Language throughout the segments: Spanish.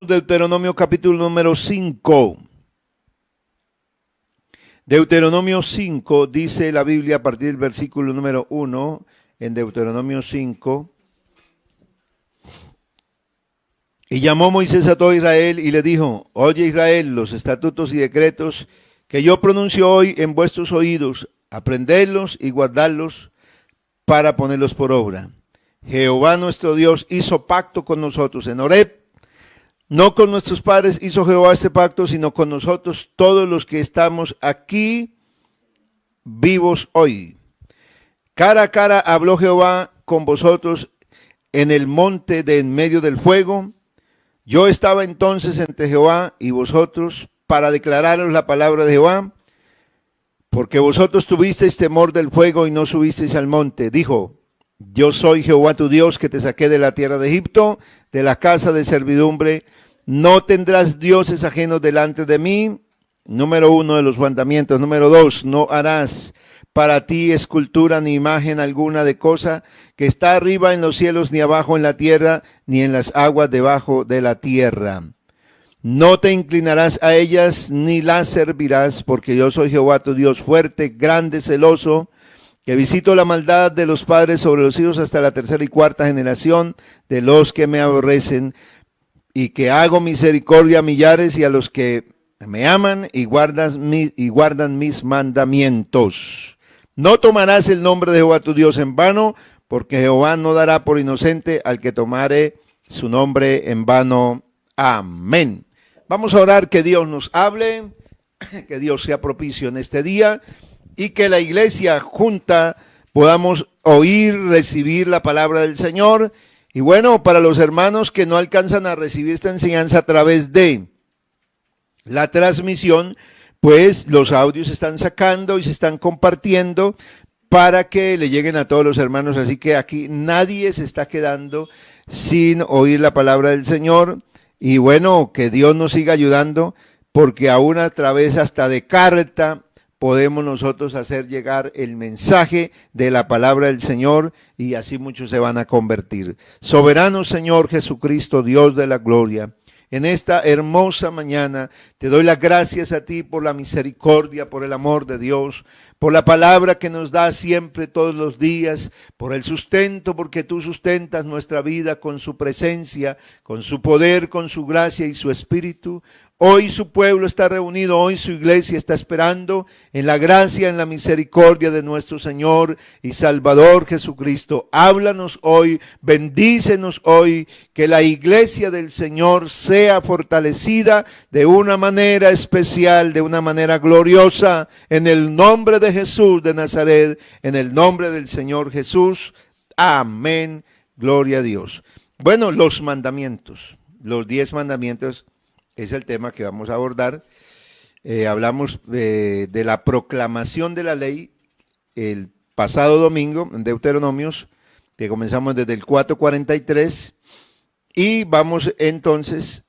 Deuteronomio capítulo número 5. Deuteronomio 5 dice la Biblia a partir del versículo número 1 en Deuteronomio 5. Y llamó Moisés a todo Israel y le dijo: oye Israel, los estatutos y decretos que yo pronuncio hoy en vuestros oídos, aprendedlos y guardarlos para ponerlos por obra. Jehová nuestro Dios hizo pacto con nosotros en Horeb. No con nuestros padres hizo Jehová este pacto, sino con nosotros todos los que estamos aquí vivos hoy. Cara a cara habló Jehová con vosotros en el monte de en medio del fuego. Yo estaba entonces entre Jehová y vosotros para declararos la palabra de Jehová, porque vosotros tuvisteis temor del fuego y no subisteis al monte. Dijo: yo soy Jehová tu Dios, que te saqué de la tierra de Egipto, de la casa de servidumbre. No tendrás dioses ajenos delante de mí. Número 1 de los mandamientos. Número 2, no harás para ti escultura ni imagen alguna de cosa que está arriba en los cielos, ni abajo en la tierra, ni en las aguas debajo de la tierra. No te inclinarás a ellas, ni las servirás, porque yo soy Jehová tu Dios, fuerte, grande, celoso, que visito la maldad de los padres sobre los hijos hasta la tercera y cuarta generación de los que me aborrecen, y que hago misericordia a millares y a los que me aman y guardan mis mandamientos. No tomarás el nombre de Jehová tu Dios en vano, porque Jehová no dará por inocente al que tomare su nombre en vano. Amén. Vamos a orar que Dios nos hable, que Dios sea propicio en este día y que la iglesia junta podamos oír, recibir la palabra del Señor. Y bueno, para los hermanos que no alcanzan a recibir esta enseñanza a través de la transmisión, pues los audios se están sacando y se están compartiendo para que le lleguen a todos los hermanos. Así que aquí nadie se está quedando sin oír la palabra del Señor. Y bueno, que Dios nos siga ayudando, porque aún a través hasta de carta podemos nosotros hacer llegar el mensaje de la palabra del Señor, y así muchos se van a convertir. Soberano Señor Jesucristo, Dios de la gloria, en esta hermosa mañana te doy las gracias a ti por la misericordia, por el amor de Dios, por la palabra que nos da siempre todos los días, por el sustento, porque tú sustentas nuestra vida con su presencia, con su poder, con su gracia y su espíritu. Hoy su pueblo está reunido, hoy su iglesia está esperando en la gracia, en la misericordia de nuestro Señor y Salvador Jesucristo. Háblanos hoy, bendícenos hoy, que la iglesia del Señor sea fortalecida de una manera especial, de una manera gloriosa, en el nombre de Jesús de Nazaret, en el nombre del Señor Jesús. Amén. Gloria a Dios. Bueno, los mandamientos, los 10 mandamientos es el tema que vamos a abordar. Hablamos de la proclamación de la ley el pasado domingo en Deuteronomios, que comenzamos desde el 4:43, y vamos entonces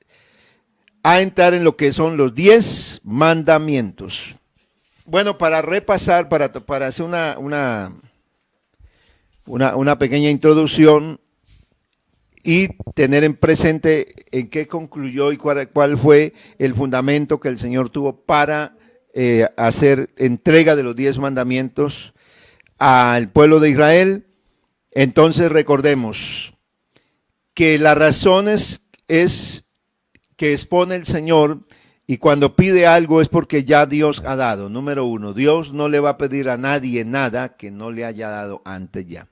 a entrar en lo que son los 10 mandamientos. Bueno, para repasar, para hacer una pequeña introducción y tener en presente en qué concluyó y cuál fue el fundamento que el Señor tuvo para hacer entrega de los 10 mandamientos al pueblo de Israel. Entonces recordemos que las razones es que expone el Señor, y cuando pide algo es porque ya Dios ha dado. Número 1, Dios no le va a pedir a nadie nada que no le haya dado antes ya.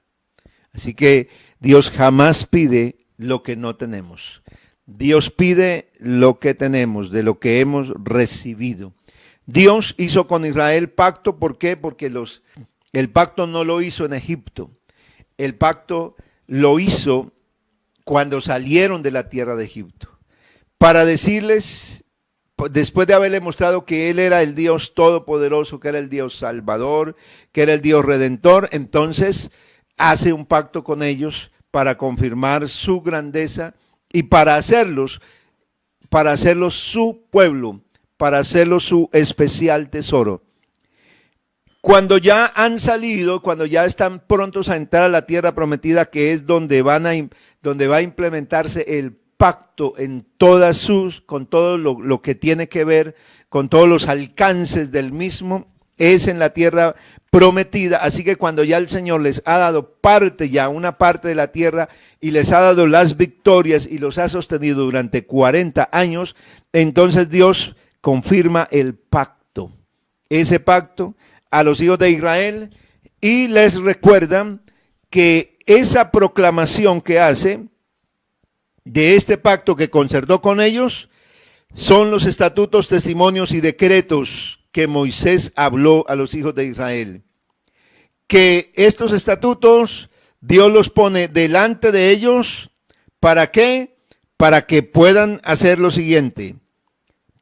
Así que Dios jamás pide lo que no tenemos. Dios pide lo que tenemos, de lo que hemos recibido. Dios hizo con Israel pacto. ¿Por qué? Porque el pacto no lo hizo en Egipto. El pacto lo hizo cuando salieron de la tierra de Egipto, para decirles, después de haberle mostrado que Él era el Dios todopoderoso, que era el Dios salvador, que era el Dios redentor, entonces hace un pacto con ellos para confirmar su grandeza y para hacerlos su pueblo, para hacerlos su especial tesoro. Cuando ya han salido, cuando ya están prontos a entrar a la tierra prometida, que es donde va a implementarse el pacto en con todo lo que tiene que ver con todos los alcances del mismo, es en la tierra prometida. Así que cuando ya el Señor les ha dado una parte de la tierra, y les ha dado las victorias y los ha sostenido durante 40 años, entonces Dios confirma el pacto, ese pacto a los hijos de Israel, y les recuerdan que esa proclamación que hace de este pacto que concertó con ellos son los estatutos, testimonios y decretos que Moisés habló a los hijos de Israel. Que estos estatutos Dios los pone delante de ellos, ¿para qué? Para que puedan hacer lo siguiente: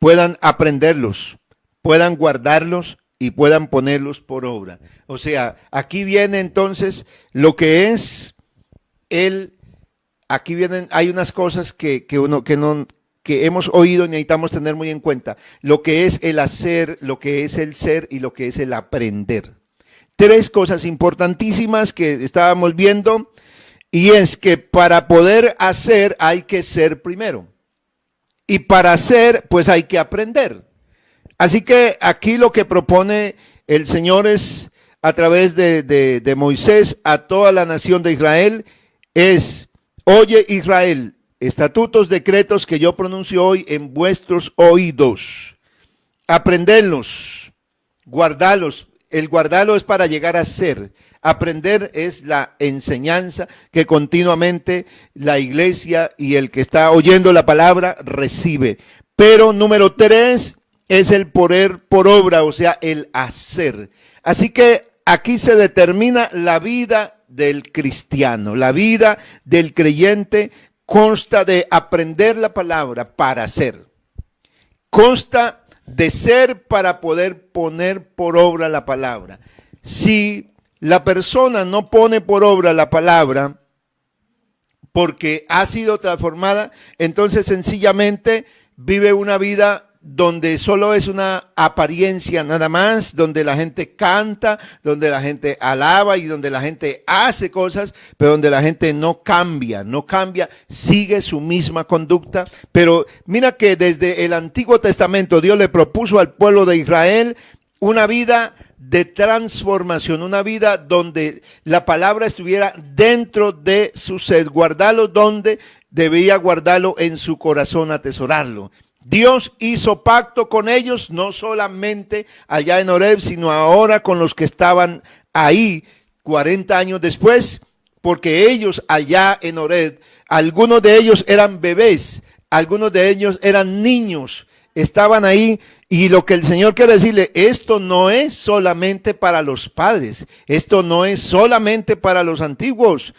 puedan aprenderlos, puedan guardarlos y puedan ponerlos por obra. O sea, aquí viene entonces lo que es hay unas cosas que hemos oído y necesitamos tener muy en cuenta: lo que es el hacer, lo que es el ser y lo que es el aprender. Tres cosas importantísimas que estábamos viendo, y es que para poder hacer hay que ser primero, y para hacer pues hay que aprender. Así que aquí lo que propone el Señor es, a través de Moisés a toda la nación de Israel, es: oye Israel, estatutos, decretos que yo pronuncio hoy en vuestros oídos, aprendedlos, guardalos. El guardarlo es para llegar a ser. Aprender es la enseñanza que continuamente la iglesia y el que está oyendo la palabra recibe. Pero número 3 es el poner por obra, o sea, el hacer. Así que aquí se determina la vida del cristiano, la vida del creyente. Consta de aprender la palabra para hacer. Consta de ser para poder poner por obra la palabra. Si la persona no pone por obra la palabra porque ha sido transformada, entonces sencillamente vive una vida donde solo es una apariencia nada más, donde la gente canta, donde la gente alaba y donde la gente hace cosas, pero donde la gente no cambia, sigue su misma conducta. Pero mira que desde el Antiguo Testamento Dios le propuso al pueblo de Israel una vida de transformación, una vida donde la palabra estuviera dentro de su ser, guardarlo donde debía guardarlo, en su corazón, atesorarlo. Dios hizo pacto con ellos, no solamente allá en Horeb, sino ahora con los que estaban ahí 40 años después, porque ellos allá en Horeb, algunos de ellos eran bebés, algunos de ellos eran niños, estaban ahí. Y lo que el Señor quiere decirle: esto no es solamente para los padres, esto no es solamente para los antiguos,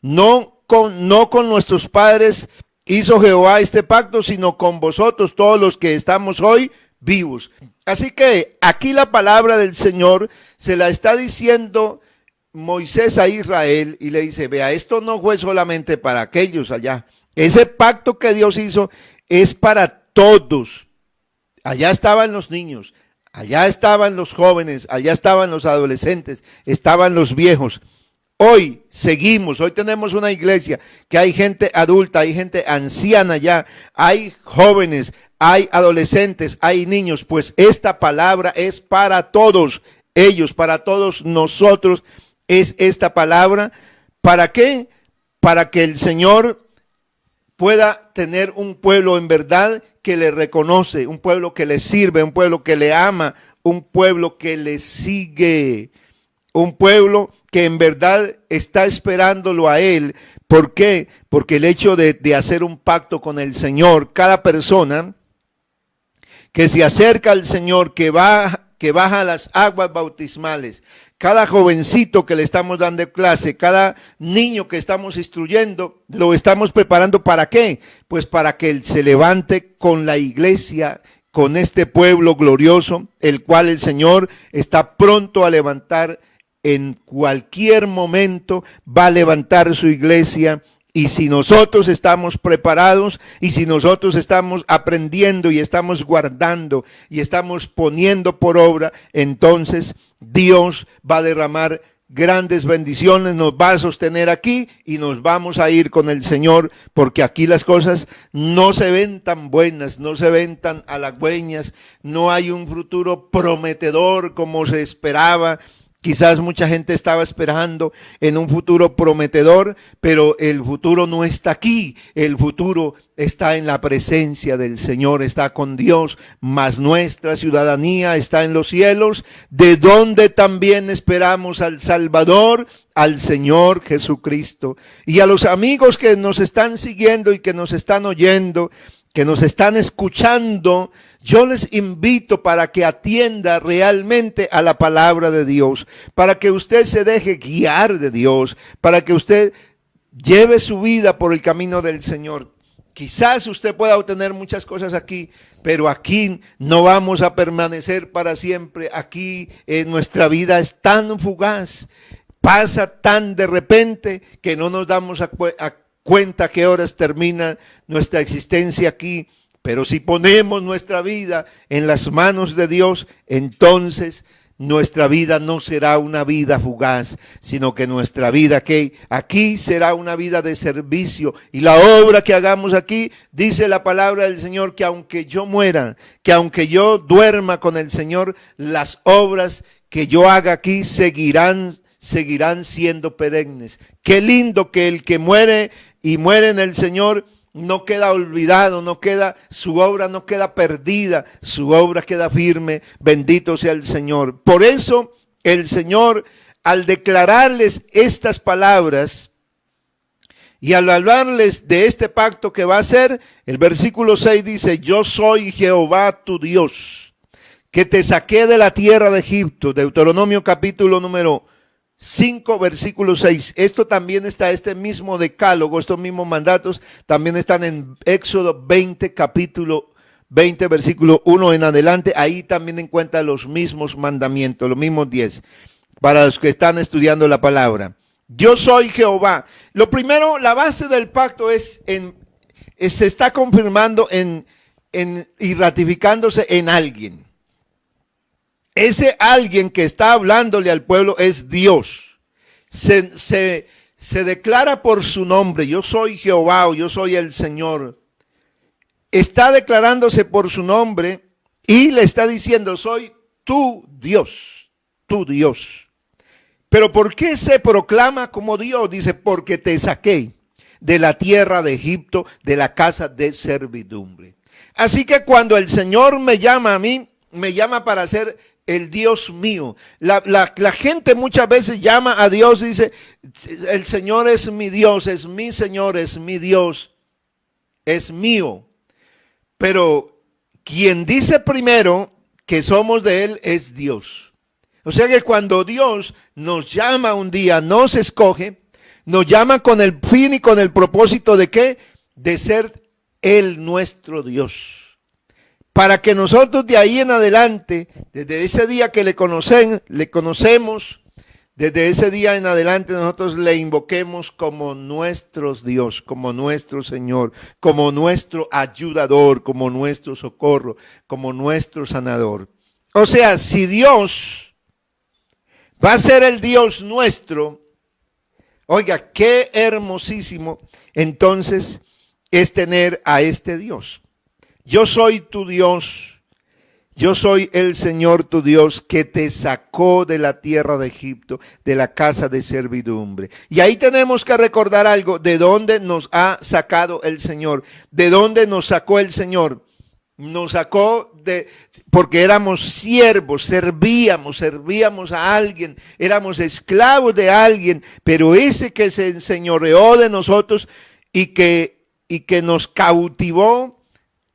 no con nuestros padres hizo Jehová este pacto, sino con vosotros, todos los que estamos hoy vivos. Así que aquí la palabra del Señor se la está diciendo Moisés a Israel, y le dice: vea, esto no fue solamente para aquellos allá. Ese pacto que Dios hizo es para todos. Allá estaban los niños, allá estaban los jóvenes, allá estaban los adolescentes, estaban los viejos. Hoy tenemos una iglesia que hay gente adulta, hay gente anciana ya, hay jóvenes, hay adolescentes, hay niños. Pues esta palabra es para todos ellos, para todos nosotros es esta palabra. ¿Para qué? Para que el Señor pueda tener un pueblo en verdad que le reconoce, un pueblo que le sirve, un pueblo que le ama, un pueblo que le sigue. Un pueblo que en verdad está esperándolo a Él. ¿Por qué? Porque el hecho de hacer un pacto con el Señor, cada persona que se acerca al Señor, que baja las aguas bautismales, cada jovencito que le estamos dando clase, cada niño que estamos instruyendo, lo estamos preparando ¿para qué? Pues para que Él se levante con la iglesia, con este pueblo glorioso, el cual el Señor está pronto a levantar. En cualquier momento va a levantar su iglesia, y si nosotros estamos preparados, y si nosotros estamos aprendiendo y estamos guardando y estamos poniendo por obra, entonces Dios va a derramar grandes bendiciones, nos va a sostener aquí y nos vamos a ir con el Señor, porque aquí las cosas no se ven tan buenas, no se ven tan halagüeñas, no hay un futuro prometedor como se esperaba. Quizás mucha gente estaba esperando en un futuro prometedor, pero el futuro no está aquí. El futuro está en la presencia del Señor, está con Dios, mas nuestra ciudadanía está en los cielos, de donde también esperamos al Salvador, al Señor Jesucristo. Y a los amigos que nos están siguiendo y que nos están oyendo, que nos están escuchando, yo les invito para que atienda realmente a la palabra de Dios, para que usted se deje guiar de Dios, para que usted lleve su vida por el camino del Señor. Quizás usted pueda obtener muchas cosas aquí, pero aquí no vamos a permanecer para siempre. Aquí nuestra vida es tan fugaz, pasa tan de repente que no nos damos cuenta qué horas termina nuestra existencia aquí. Pero si ponemos nuestra vida en las manos de Dios, entonces nuestra vida no será una vida fugaz, sino que nuestra vida aquí será una vida de servicio. Y la obra que hagamos aquí, dice la palabra del Señor, que aunque yo muera, que aunque yo duerma con el Señor, las obras que yo haga aquí seguirán siendo perennes. Qué lindo que el que muere y muere en el Señor no queda olvidado, su obra no queda perdida, su obra queda firme. Bendito sea el Señor. Por eso el Señor, al declararles estas palabras y al hablarles de este pacto que va a hacer, el versículo 6 dice: yo soy Jehová tu Dios, que te saqué de la tierra de Egipto. Deuteronomio capítulo número 5, versículo 6. Esto también está, este mismo decálogo, estos mismos mandatos también están en Éxodo 20, capítulo 20, versículo 1 en adelante. Ahí también encuentra los mismos mandamientos, los mismos 10, para los que están estudiando la palabra. Yo soy Jehová. Lo primero, la base del pacto se está confirmando y ratificándose en alguien. Ese alguien que está hablándole al pueblo es Dios. Se declara por su nombre: yo soy Jehová, o yo soy el Señor. Está declarándose por su nombre y le está diciendo: soy tu Dios, tu Dios. Pero ¿por qué se proclama como Dios? Dice: porque te saqué de la tierra de Egipto, de la casa de servidumbre. Así que cuando el Señor me llama a mí, me llama para ser el Dios mío. La gente muchas veces llama a Dios y dice: el Señor es mi Dios, es mi Señor, es mi Dios, es mío. Pero quien dice primero que somos de Él es Dios. O sea que cuando Dios nos llama un día, nos escoge, nos llama con el fin y con el propósito de ¿qué? De ser Él nuestro Dios. Para que nosotros de ahí en adelante, desde ese día que le conocemos, desde ese día en adelante nosotros le invoquemos como nuestro Dios, como nuestro Señor, como nuestro ayudador, como nuestro socorro, como nuestro sanador. O sea, si Dios va a ser el Dios nuestro, oiga, qué hermosísimo entonces es tener a este Dios. Yo soy tu Dios, yo soy el Señor tu Dios, que te sacó de la tierra de Egipto, de la casa de servidumbre. Y ahí tenemos que recordar algo: de dónde nos ha sacado el Señor, de dónde nos sacó el Señor. Nos sacó porque éramos siervos, servíamos a alguien, éramos esclavos de alguien, pero ese que se enseñoreó de nosotros y que nos cautivó,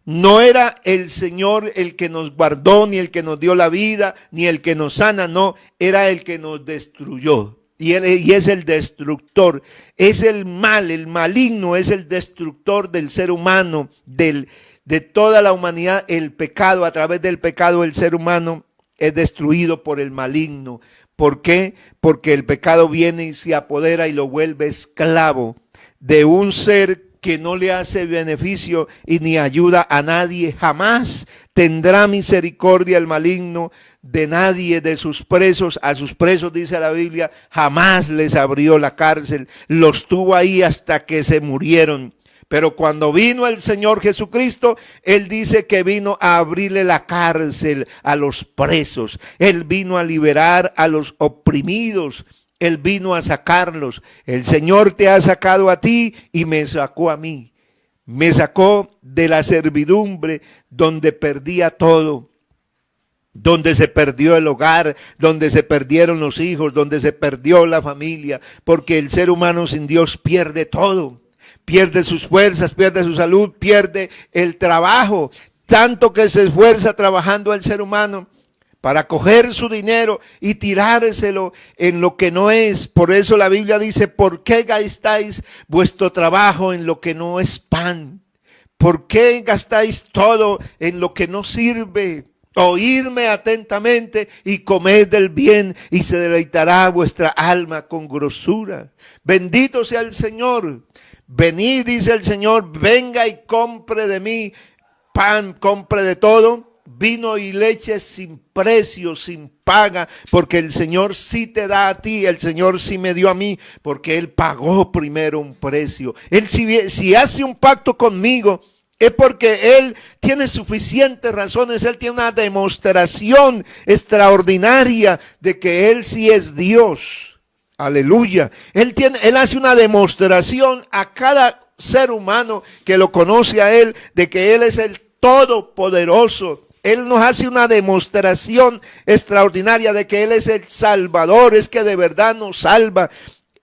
no era el Señor el que nos guardó, ni el que nos dio la vida, ni el que nos sana, no, era el que nos destruyó. Y es el destructor, es el mal, el maligno, es el destructor del ser humano, de toda la humanidad. El pecado, a través del pecado el ser humano es destruido por el maligno. ¿Por qué? Porque el pecado viene y se apodera y lo vuelve esclavo de un ser que no le hace beneficio y ni ayuda a nadie, jamás tendrá misericordia el maligno de nadie, de sus presos. A sus presos, dice la Biblia, jamás les abrió la cárcel, los tuvo ahí hasta que se murieron. Pero cuando vino el Señor Jesucristo, Él dice que vino a abrirle la cárcel a los presos. Él vino a liberar a los oprimidos. Él vino a sacarlos. El Señor te ha sacado a ti y me sacó a mí. Me sacó de la servidumbre donde perdía todo. Donde se perdió el hogar, donde se perdieron los hijos, donde se perdió la familia. Porque el ser humano sin Dios pierde todo. Pierde sus fuerzas, pierde su salud, pierde el trabajo. Tanto que se esfuerza trabajando el ser humano para coger su dinero y tirárselo en lo que no es. Por eso la Biblia dice, ¿por qué gastáis vuestro trabajo en lo que no es pan? ¿Por qué gastáis todo en lo que no sirve? Oídme atentamente y comed del bien y se deleitará vuestra alma con grosura. Bendito sea el Señor. Venid, dice el Señor, venga y compre de mí pan, compre de todo, vino y leche sin precio, sin paga, porque el Señor sí te da a ti, el Señor sí me dio a mí, porque Él pagó primero un precio. Él si hace un pacto conmigo, es porque Él tiene suficientes razones, Él tiene una demostración extraordinaria de que Él sí es Dios. Aleluya. Él hace una demostración a cada ser humano que lo conoce a Él de que Él es el Todopoderoso. Él nos hace una demostración extraordinaria de que Él es el Salvador, es que de verdad nos salva.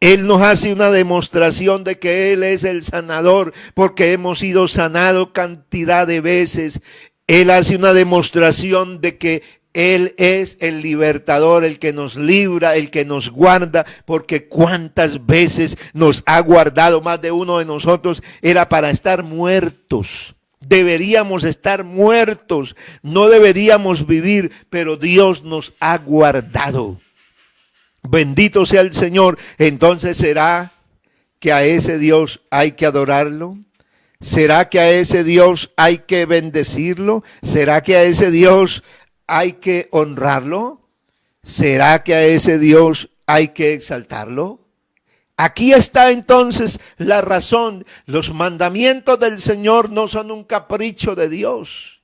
Él nos hace una demostración de que Él es el sanador, porque hemos sido sanados cantidad de veces. Él hace una demostración de que Él es el libertador, el que nos libra, el que nos guarda, porque cuántas veces nos ha guardado. Más de uno de nosotros era para estar muertos. Deberíamos estar muertos, no deberíamos vivir, pero Dios nos ha guardado. Bendito sea el Señor. Entonces, ¿será que a ese Dios hay que adorarlo? ¿Será que a ese Dios hay que bendecirlo? ¿Será que a ese Dios hay que honrarlo? ¿Será que a ese Dios hay que exaltarlo? Aquí está entonces la razón. Los mandamientos del Señor no son un capricho de Dios.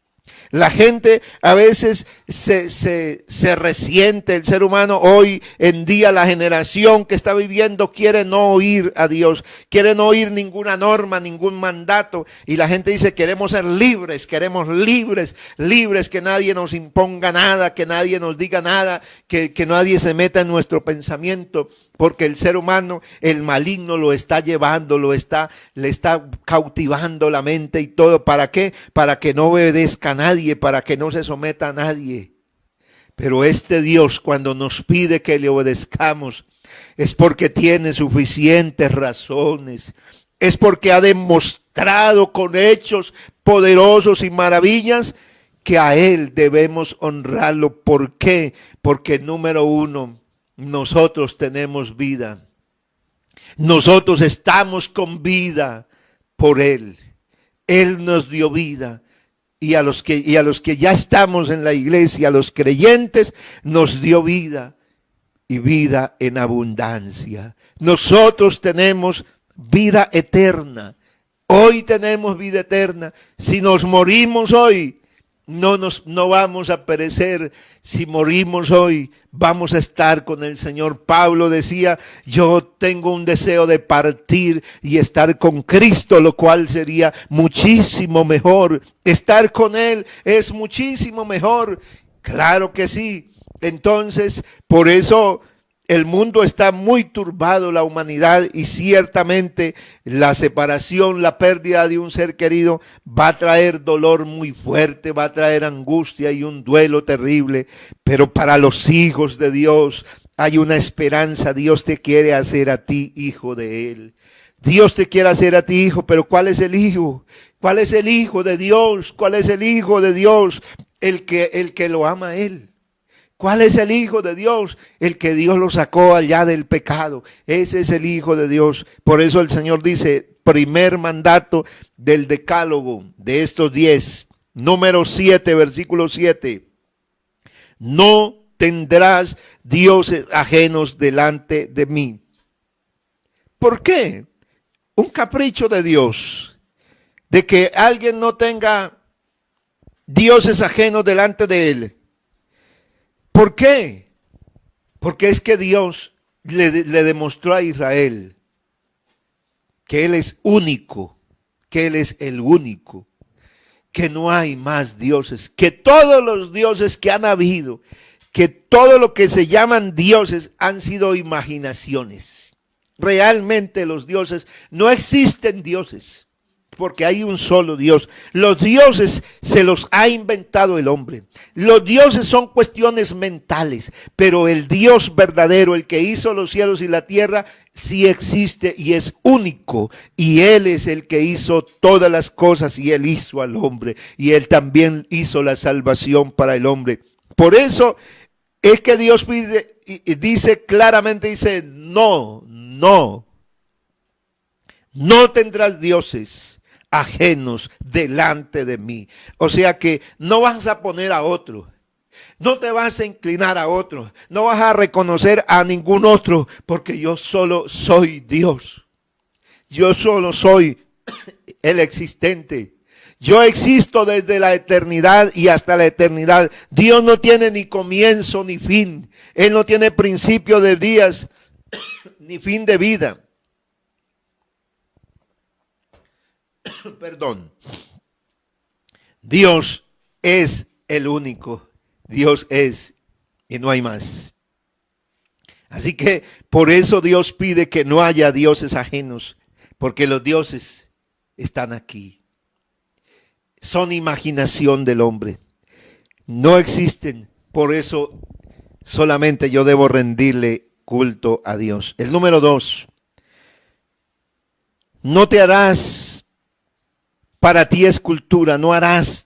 La gente a veces se resiente, el ser humano hoy en día, la generación que está viviendo quiere no oír a Dios, quiere no oír ninguna norma, ningún mandato, y la gente dice queremos ser libres, libres, que nadie nos imponga nada, que nadie nos diga nada, que nadie se meta en nuestro pensamiento. Porque el ser humano, el maligno lo está llevando, le está cautivando la mente y todo. ¿Para qué? Para que no obedezca a nadie, para que no se someta a nadie. Pero este Dios, cuando nos pide que le obedezcamos, es porque tiene suficientes razones. Es porque ha demostrado con hechos poderosos y maravillas que a Él debemos honrarlo. ¿Por qué? Porque número uno, nosotros tenemos vida. Nosotros estamos con vida por Él. Él nos dio vida. Y a los que ya estamos en la iglesia, a los creyentes, nos dio vida. Y vida en abundancia. Nosotros tenemos vida eterna. Hoy tenemos vida eterna. Si nos morimos hoy, no vamos a perecer. Si morimos hoy, vamos a estar con el Señor. Pablo decía, yo tengo un deseo de partir y estar con Cristo, lo cual sería muchísimo mejor. Estar con Él es muchísimo mejor. Claro que sí. Entonces, por eso el mundo está muy turbado, la humanidad, y ciertamente la separación, la pérdida de un ser querido va a traer dolor muy fuerte, va a traer angustia y un duelo terrible. Pero para los hijos de Dios hay una esperanza. Dios te quiere hacer a ti hijo de Él. Dios te quiere hacer a ti hijo, pero ¿cuál es el hijo? ¿Cuál es el hijo de Dios? ¿Cuál es el hijo de Dios? El que lo ama a Él. ¿Cuál es el Hijo de Dios? El que Dios lo sacó allá del pecado. Ese es el Hijo de Dios. Por eso el Señor dice, primer mandato del decálogo de estos 10. Número 7, versículo 7. No tendrás dioses ajenos delante de mí. ¿Por qué? Un capricho de Dios, de que alguien no tenga dioses ajenos delante de él. ¿Por qué? Porque es que Dios le demostró a Israel que Él es único, que Él es el único, que no hay más dioses, que todos los dioses que han habido, que todo lo que se llaman dioses han sido imaginaciones. Realmente los dioses, no existen dioses, porque hay un solo Dios. Los dioses se los ha inventado el hombre. Los dioses son cuestiones mentales, pero el Dios verdadero, el que hizo los cielos y la tierra, sí existe y es único. Y Él es el que hizo todas las cosas y Él hizo al hombre. Y Él también hizo la salvación para el hombre. Por eso es que Dios pide y dice claramente, dice, no tendrás dioses ajenos delante de mí. O sea que no vas a poner a otro, no te vas a inclinar a otro, no vas a reconocer a ningún otro, porque yo solo soy Dios. Yo solo soy el existente. Yo existo desde la eternidad y hasta la eternidad. Dios no tiene ni comienzo ni fin. Él no tiene principio de días ni fin de vida. Perdón. Dios es el único. Dios es y no hay más. Así que por eso Dios pide que no haya dioses ajenos, porque los dioses están aquí. Son imaginación del hombre. No existen. Por eso solamente yo debo rendirle culto a Dios. El número 2. No te harás para ti escultura, no harás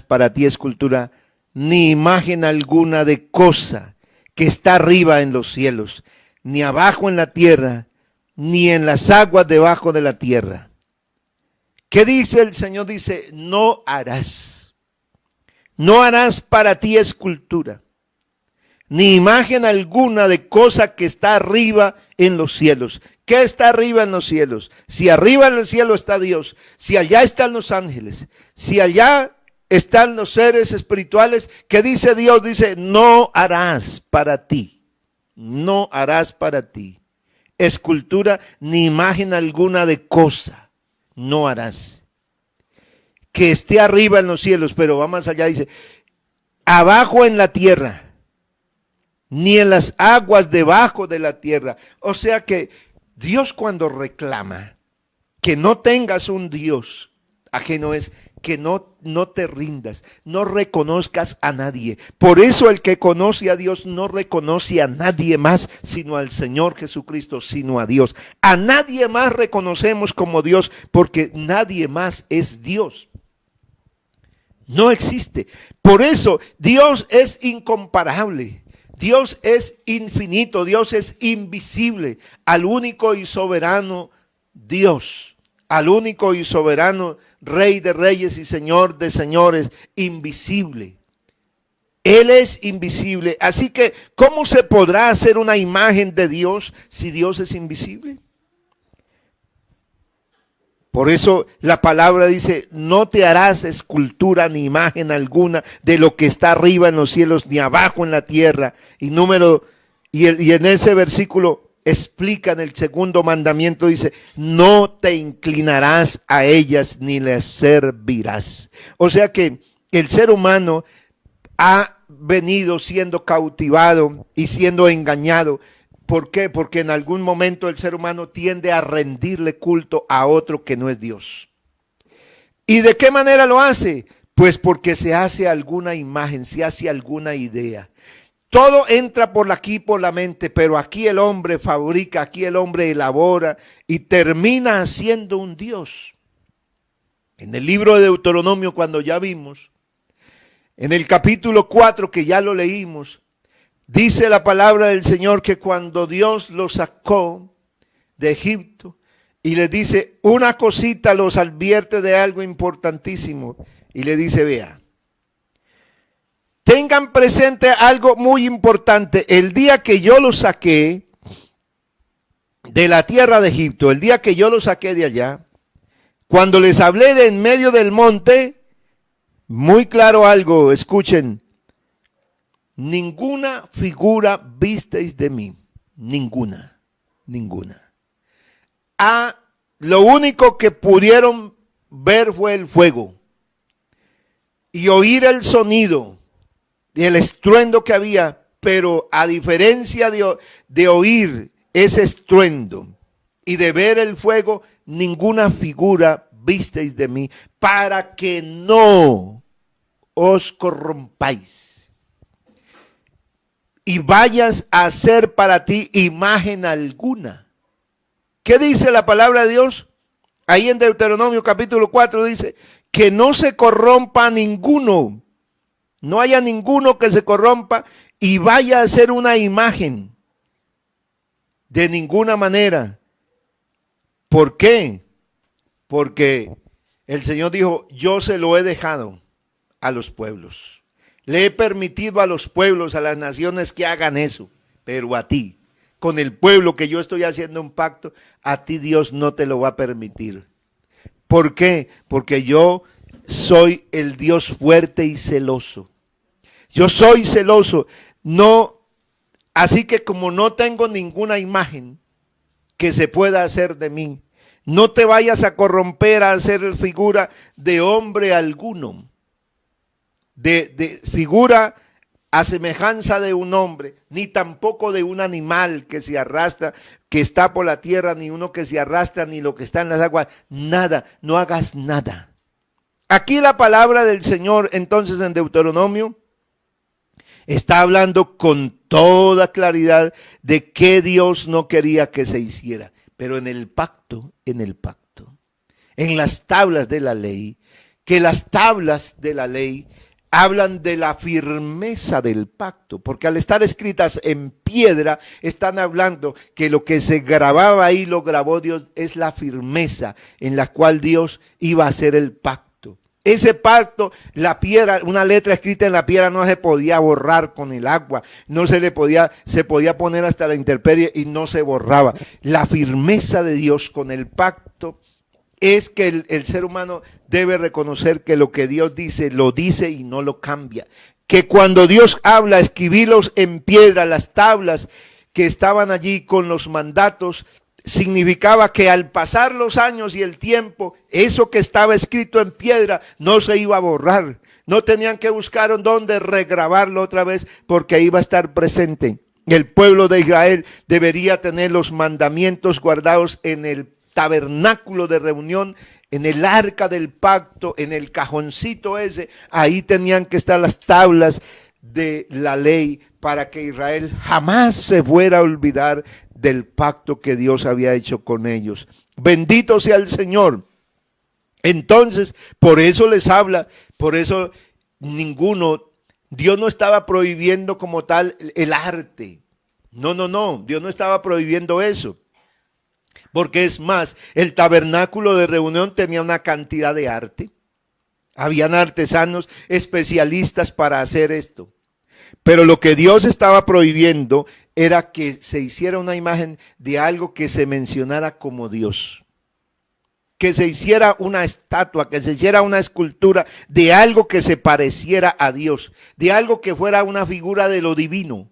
para ti escultura, ni imagen alguna de cosa que está arriba en los cielos, ni abajo en la tierra, ni en las aguas debajo de la tierra. ¿Qué dice el Señor? Dice, no harás para ti escultura, ni imagen alguna de cosa que está arriba en los cielos. ¿Qué está arriba en los cielos? Si arriba en el cielo está Dios, si allá están los ángeles, si allá están los seres espirituales, ¿qué dice Dios? Dice, no harás para ti escultura ni imagen alguna de cosa. No harás. Que esté arriba en los cielos, pero va más allá, dice, abajo en la tierra, ni en las aguas debajo de la tierra. O sea que Dios cuando reclama que no tengas un Dios ajeno es que no te rindas, no reconozcas a nadie. Por eso el que conoce a Dios no reconoce a nadie más, sino al Señor Jesucristo, sino a Dios. A nadie más reconocemos como Dios, porque nadie más es Dios. No existe. Por eso Dios es incomparable. Dios es infinito, Dios es invisible, al único y soberano Dios, al único y soberano Rey de reyes y Señor de señores, invisible. Él es invisible. Así que, ¿cómo se podrá hacer una imagen de Dios si Dios es invisible? Por eso la palabra dice, no te harás escultura ni imagen alguna de lo que está arriba en los cielos ni abajo en la tierra. Y en ese versículo explica en el segundo mandamiento, dice, no te inclinarás a ellas ni les servirás. O sea que el ser humano ha venido siendo cautivado y siendo engañado. ¿Por qué? Porque en algún momento el ser humano tiende a rendirle culto a otro que no es Dios. ¿Y de qué manera lo hace? Pues porque se hace alguna imagen, se hace alguna idea. Todo entra por aquí, por la mente, pero aquí el hombre fabrica, aquí el hombre elabora y termina siendo un Dios. En el libro de Deuteronomio, cuando ya vimos, en el capítulo 4 que ya lo leímos, dice la palabra del Señor que cuando Dios los sacó de Egipto, y les dice una cosita, los advierte de algo importantísimo. Y le dice, vea, tengan presente algo muy importante. El día que yo los saqué de la tierra de Egipto, el día que yo los saqué de allá, cuando les hablé de en medio del monte, muy claro algo, escuchen, ninguna figura visteis de mí, ninguna. Lo único que pudieron ver fue el fuego y oír el sonido y el estruendo que había, pero a diferencia de oír ese estruendo y de ver el fuego, ninguna figura visteis de mí, para que no os corrompáis y vayas a hacer para ti imagen alguna. ¿Qué dice la palabra de Dios? Ahí en Deuteronomio capítulo 4 dice que no se corrompa ninguno, no haya ninguno que se corrompa y vaya a hacer una imagen de ninguna manera. ¿Por qué? Porque el Señor dijo, yo se lo he dejado a los pueblos. Le he permitido a los pueblos, a las naciones que hagan eso, pero a ti, con el pueblo que yo estoy haciendo un pacto, a ti Dios no te lo va a permitir. ¿Por qué? Porque yo soy el Dios fuerte y celoso. Yo soy celoso. No, así que como no tengo ninguna imagen que se pueda hacer de mí, no te vayas a corromper a hacer figura de hombre alguno, de figura a semejanza de un hombre, ni tampoco de un animal que se arrastra, que está por la tierra, ni uno que se arrastra, ni lo que está en las aguas, nada, no hagas nada. Aquí la palabra del Señor, entonces en Deuteronomio, está hablando con toda claridad de que Dios no quería que se hiciera, pero en el pacto, en las tablas de la ley, que las tablas de la ley hablan de la firmeza del pacto, porque al estar escritas en piedra, están hablando que lo que se grababa ahí, lo grabó Dios, es la firmeza en la cual Dios iba a hacer el pacto. Ese pacto, la piedra, una letra escrita en la piedra no se podía borrar con el agua, no se podía poner hasta la intemperie y no se borraba. La firmeza de Dios con el pacto es que el ser humano debe reconocer que lo que Dios dice, lo dice y no lo cambia. Que cuando Dios habla, escribirlos en piedra, las tablas que estaban allí con los mandatos, significaba que al pasar los años y el tiempo, eso que estaba escrito en piedra no se iba a borrar. No tenían que buscar dónde regrabarlo otra vez porque iba a estar presente. El pueblo de Israel debería tener los mandamientos guardados en el tabernáculo de reunión, en el arca del pacto, en el cajoncito ese. Ahí tenían que estar las tablas de la ley para que Israel jamás se fuera a olvidar del pacto que Dios había hecho con ellos. Bendito sea el Señor. Entonces, por eso les habla, por eso Dios no estaba prohibiendo como tal el arte. No, Dios no estaba prohibiendo eso. Porque es más, el tabernáculo de reunión tenía una cantidad de arte. Habían artesanos especialistas para hacer esto. Pero lo que Dios estaba prohibiendo era que se hiciera una imagen de algo que se mencionara como Dios. Que se hiciera una estatua, que se hiciera una escultura de algo que se pareciera a Dios. De algo que fuera una figura de lo divino.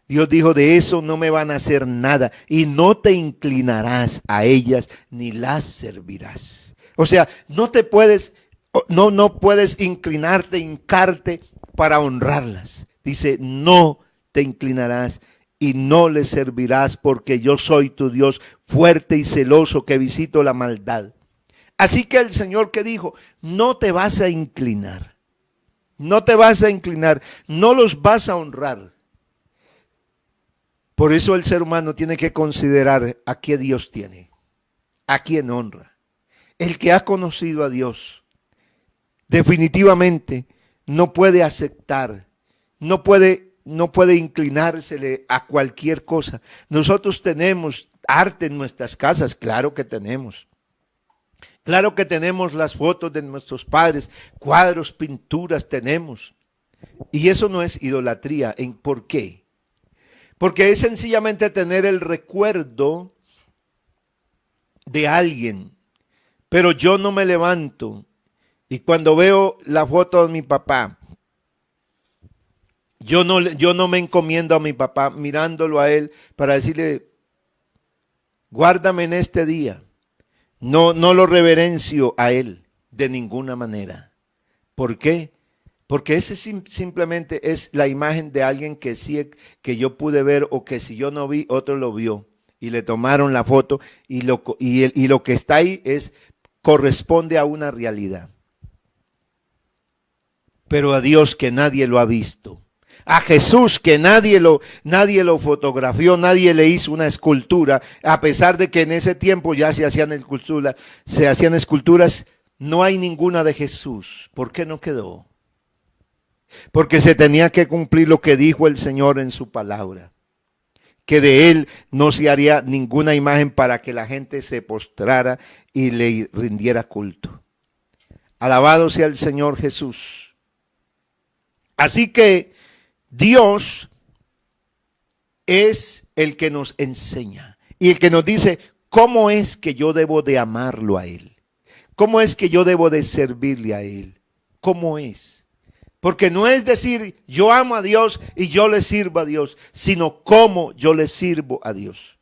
Dios dijo, de eso no me van a hacer nada y no te inclinarás a ellas ni las servirás. O sea, no puedes inclinarte, hincarte para honrarlas. Dice, no te inclinarás y no les servirás porque yo soy tu Dios fuerte y celoso que visito la maldad. Así que el Señor que dijo, no te vas a inclinar, no los vas a honrar. Por eso el ser humano tiene que considerar a qué Dios tiene, a quién honra. El que ha conocido a Dios definitivamente no puede aceptar, no puede inclinársele a cualquier cosa. Nosotros tenemos arte en nuestras casas, claro que tenemos. Claro que tenemos las fotos de nuestros padres, cuadros, pinturas tenemos. Y eso no es idolatría. ¿Por qué? Porque es sencillamente tener el recuerdo de alguien. Pero yo no me levanto y cuando veo la foto de mi papá, yo no me encomiendo a mi papá mirándolo a él para decirle, guárdame en este día. No lo reverencio a él de ninguna manera. ¿Por qué? Porque ese simplemente es la imagen de alguien que sí, que yo pude ver, o que si yo no vi, otro lo vio y le tomaron la foto, y lo que está ahí corresponde a una realidad. Pero a Dios, que nadie lo ha visto. A Jesús, que nadie lo fotografió, nadie le hizo una escultura, a pesar de que en ese tiempo ya se hacían esculturas, no hay ninguna de Jesús. ¿Por qué no quedó? Porque se tenía que cumplir lo que dijo el Señor en su palabra, que de él no se haría ninguna imagen para que la gente se postrara y le rindiera culto. Alabado sea el Señor Jesús. Así que Dios es el que nos enseña y el que nos dice cómo es que yo debo de amarlo a Él, cómo es que yo debo de servirle a Él, cómo es. Porque no es decir yo amo a Dios y yo le sirvo a Dios, sino cómo yo le sirvo a Dios.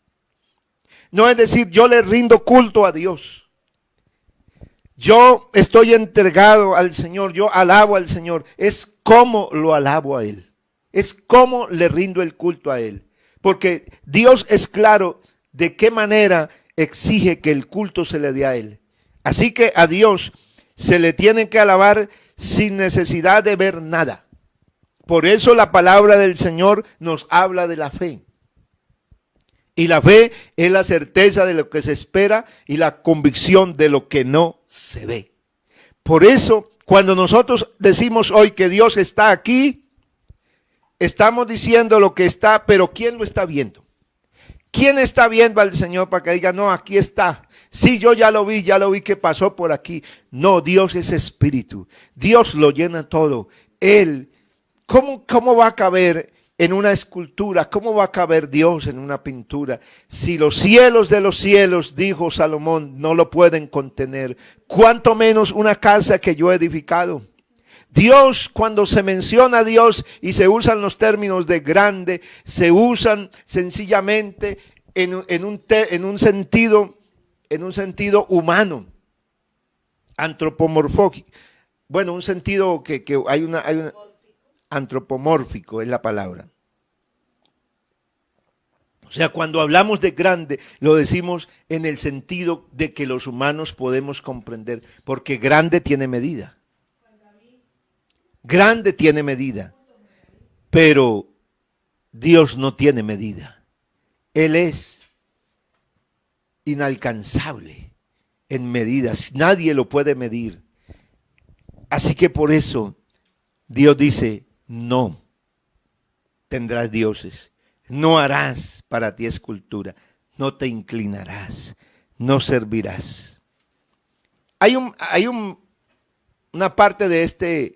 No es decir yo le rindo culto a Dios. Yo estoy entregado al Señor, yo alabo al Señor. Es cómo lo alabo a Él. Es cómo le rindo el culto a Él. Porque Dios es claro de qué manera exige que el culto se le dé a Él. Así que a Dios se le tiene que alabar sin necesidad de ver nada. Por eso la palabra del Señor nos habla de la fe. Y la fe es la certeza de lo que se espera y la convicción de lo que no se ve. Por eso, cuando nosotros decimos hoy que Dios está aquí, estamos diciendo lo que está, pero ¿quién lo está viendo? ¿Quién está viendo al Señor para que diga, no, aquí está? Sí, yo ya lo vi que pasó por aquí. No, Dios es espíritu. Dios lo llena todo. Él, ¿cómo va a caber en una escultura? ¿Cómo va a caber Dios en una pintura? Si los cielos de los cielos, dijo Salomón, no lo pueden contener, ¿cuánto menos una casa que yo he edificado? Dios, cuando se menciona a Dios y se usan los términos de grande, se usan sencillamente en un sentido humano, antropomorfógico. Bueno, un sentido que hay una antropomórfico es la palabra. O sea, cuando hablamos de grande, lo decimos en el sentido de que los humanos podemos comprender, porque grande tiene medida. Grande tiene medida, pero Dios no tiene medida. Él es inalcanzable en medidas, nadie lo puede medir. Así que por eso Dios dice, no tendrás dioses, no harás para ti escultura, no te inclinarás, no servirás. Hay una parte de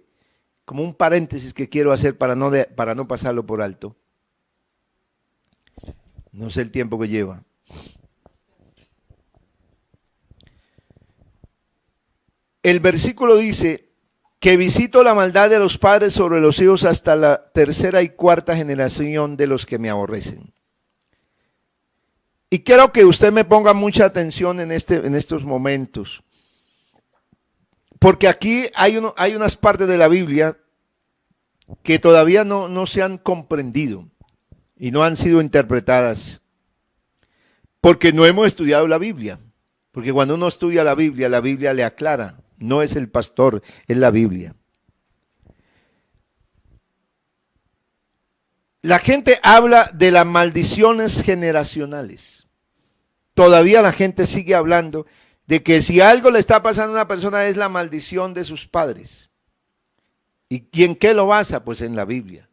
como un paréntesis que quiero hacer para no pasarlo por alto. No sé el tiempo que lleva. El versículo dice que visito la maldad de los padres sobre los hijos hasta la tercera y cuarta generación de los que me aborrecen. Y quiero que usted me ponga mucha atención en estos momentos. Porque aquí hay unas partes de la Biblia que todavía no se han comprendido y no han sido interpretadas. Porque no hemos estudiado la Biblia. Porque cuando uno estudia la Biblia le aclara. No es el pastor, es la Biblia. La gente habla de las maldiciones generacionales. Todavía la gente sigue hablando de que si algo le está pasando a una persona es la maldición de sus padres. ¿Y en qué lo basa? Pues en la Biblia.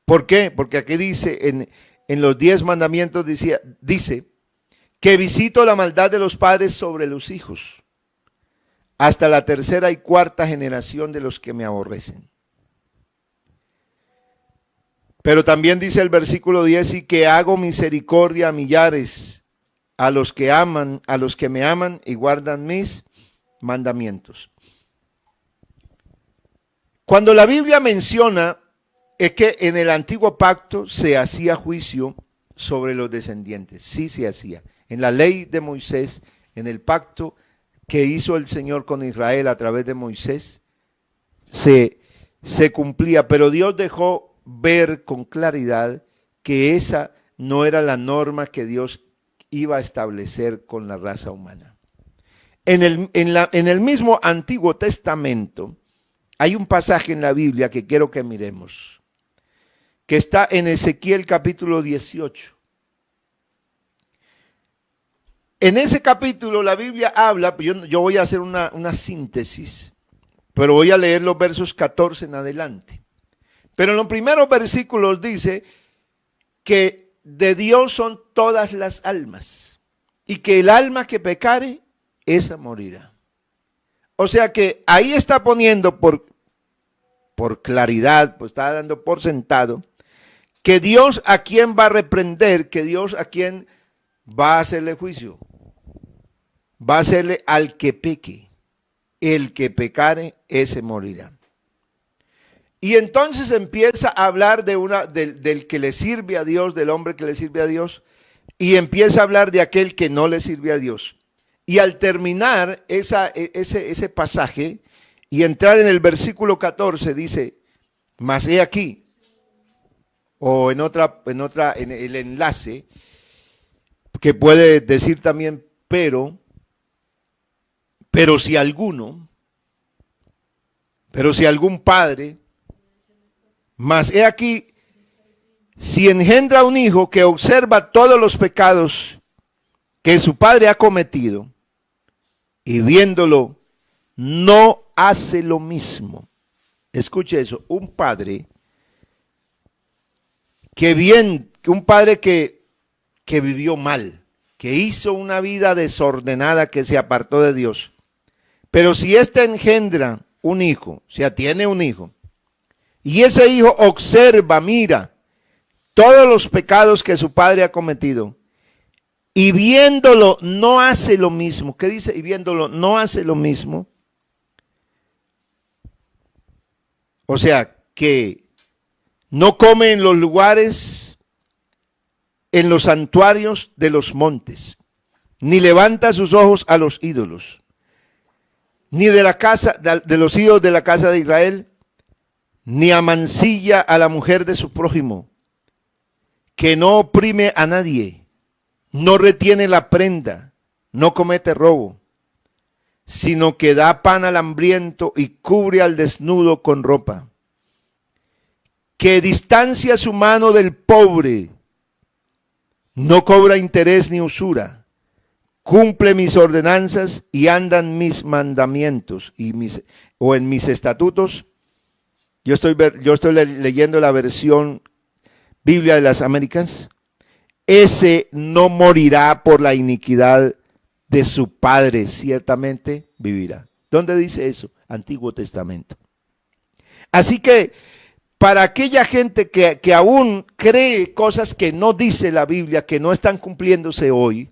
¿Por qué? Porque aquí dice, en los 10 mandamientos dice que visito la maldad de los padres sobre los hijos, hasta la tercera y cuarta generación de los que me aborrecen. Pero también dice el versículo 10, y que hago misericordia a millares, a los que me aman y guardan mis mandamientos. Cuando la Biblia menciona es que en el antiguo pacto se hacía juicio sobre los descendientes, sí se hacía. En la ley de Moisés, en el pacto que hizo el Señor con Israel a través de Moisés, se cumplía, pero Dios dejó ver con claridad que esa no era la norma que Dios iba a establecer con la raza humana. En el mismo Antiguo Testamento hay un pasaje en la Biblia que quiero que miremos, que está en Ezequiel capítulo 18. En ese capítulo la Biblia habla, yo voy a hacer una síntesis, pero voy a leer los versos 14 en adelante. Pero en los primeros versículos dice que de Dios son todas las almas y que el alma que pecare, esa morirá. O sea que ahí está poniendo por claridad, pues está dando por sentado, que Dios a quien va a reprender, que Dios a quien va a hacerle juicio, va a hacerle al que peque. El que pecare, ese morirá. Y entonces empieza a hablar del que le sirve a Dios, del hombre que le sirve a Dios, y empieza a hablar de aquel que no le sirve a Dios. Y al terminar ese pasaje y entrar en el versículo 14 dice, mas he aquí, o en el enlace, que puede decir también, pero si algún padre, mas he aquí, si engendra un hijo que observa todos los pecados que su padre ha cometido, y viéndolo, no hace lo mismo. Escuche eso, un padre que vivió mal, que hizo una vida desordenada, que se apartó de Dios. Pero si éste engendra un hijo, o sea, tiene un hijo, y ese hijo observa, mira, todos los pecados que su padre ha cometido, y viéndolo no hace lo mismo. ¿Qué dice? Y viéndolo no hace lo mismo. O sea, que no come en los lugares, en los santuarios de los montes, ni levanta sus ojos a los ídolos, ni de la casa de los ídolos de la casa de Israel, ni amancilla a la mujer de su prójimo, que no oprime a nadie, no retiene la prenda, no comete robo, sino que da pan al hambriento y cubre al desnudo con ropa, que distancia su mano del pobre, no cobra interés ni usura, cumple mis ordenanzas y anda en mis mandamientos o en mis estatutos. Yo estoy leyendo la versión Biblia de las Américas. Ese no morirá por la iniquidad de su padre, ciertamente vivirá. ¿Dónde dice eso? Antiguo Testamento. Así que para aquella gente que aún cree cosas que no dice la Biblia, que no están cumpliéndose hoy,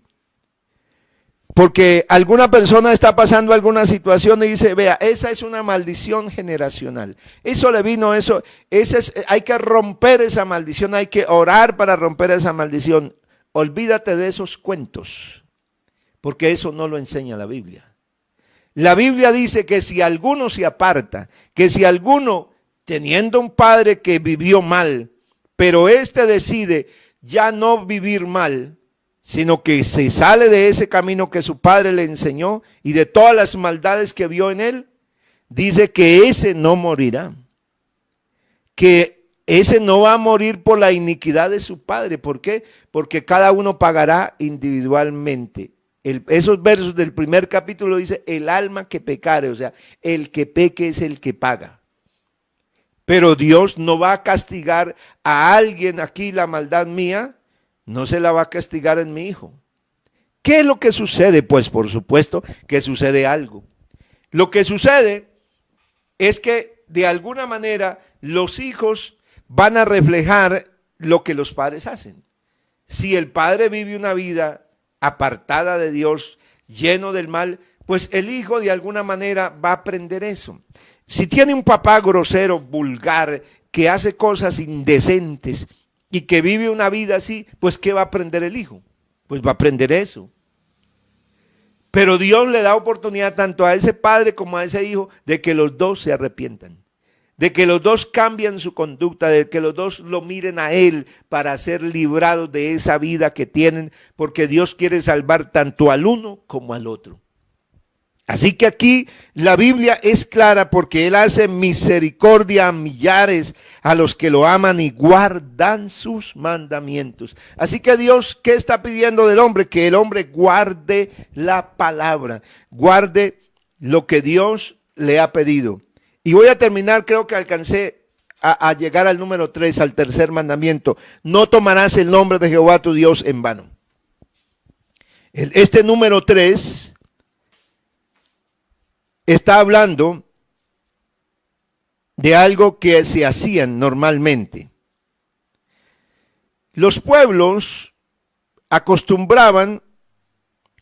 porque alguna persona está pasando alguna situación y dice, vea, esa es una maldición generacional. Eso le vino, hay que romper esa maldición, hay que orar para romper esa maldición. Olvídate de esos cuentos, porque eso no lo enseña la Biblia. La Biblia dice que si alguno se aparta, que si alguno, teniendo un padre que vivió mal, pero éste decide ya no vivir mal, sino que se sale de ese camino que su padre le enseñó y de todas las maldades que vio en él, dice que ese no morirá, que ese no va a morir por la iniquidad de su padre. ¿Por qué? Porque cada uno pagará individualmente. Esos versos del primer capítulo dice, el alma que pecare, o sea, el que peque es el que paga. Pero Dios no va a castigar a alguien aquí la maldad mía, no se la va a castigar en mi hijo. ¿Qué es lo que sucede? Pues por supuesto que sucede algo. Lo que sucede es que de alguna manera los hijos van a reflejar lo que los padres hacen. Si el padre vive una vida apartada de Dios, lleno del mal, pues el hijo de alguna manera va a aprender eso. Si tiene un papá grosero, vulgar, que hace cosas indecentes y que vive una vida así, pues ¿qué va a aprender el hijo? Pues va a aprender eso. Pero Dios le da oportunidad tanto a ese padre como a ese hijo de que los dos se arrepientan, de que los dos cambien su conducta, de que los dos lo miren a Él para ser librados de esa vida que tienen, porque Dios quiere salvar tanto al uno como al otro. Así que aquí la Biblia es clara porque Él hace misericordia a millares a los que lo aman y guardan sus mandamientos. Así que Dios, ¿qué está pidiendo del hombre? Que el hombre guarde la palabra, guarde lo que Dios le ha pedido. Y voy a terminar, creo que alcancé a llegar al número 3, al tercer mandamiento. No tomarás el nombre de Jehová tu Dios en vano. Este número 3 está hablando de algo que se hacían normalmente. Los pueblos acostumbraban,